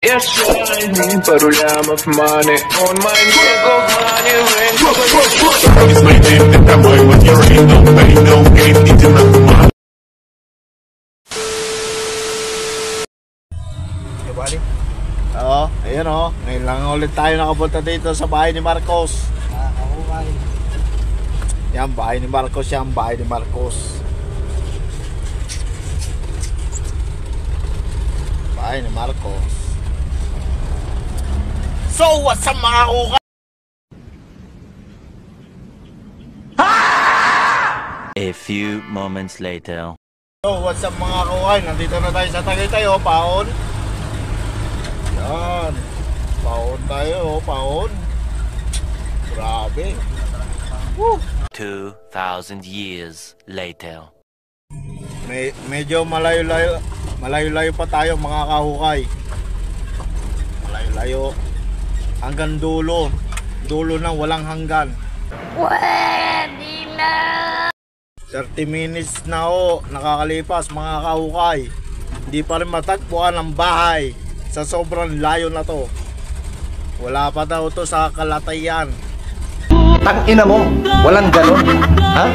Yes, I need parulam of money on my neck of money ring. It's my name that I'm boy when you ain't no pain, no gain, eating up the money. Bali? Oo, ayan o. Ngayon lang ulit tayo nakapunta dito sa bahay ni Marcos. Nakakahukay. Yan, bahay ni Marcos yan, bahay ni Marcos. Bahay ni Marcos. So, what's up mga kuka? A few moments later. So, what's up mga kuka? Nandito na tayo sa Tagaytay o, paon. Yan. Paon tayo, paon. Grabe. Woo! 2,000 years later. Medyo malayo-layo pa tayo mga kahukay. Malayo-layo. Hanggang dulo. Dulo ng walang hanggan. Pwede na! 30 minutes na ho, nakakalipas mga kahukay. Hindi pa rin matagpuan ang bahay sa sobrang layo na to. Wala pa daw to sa Kalatayan. Tangina mo, walang ganon. Ha?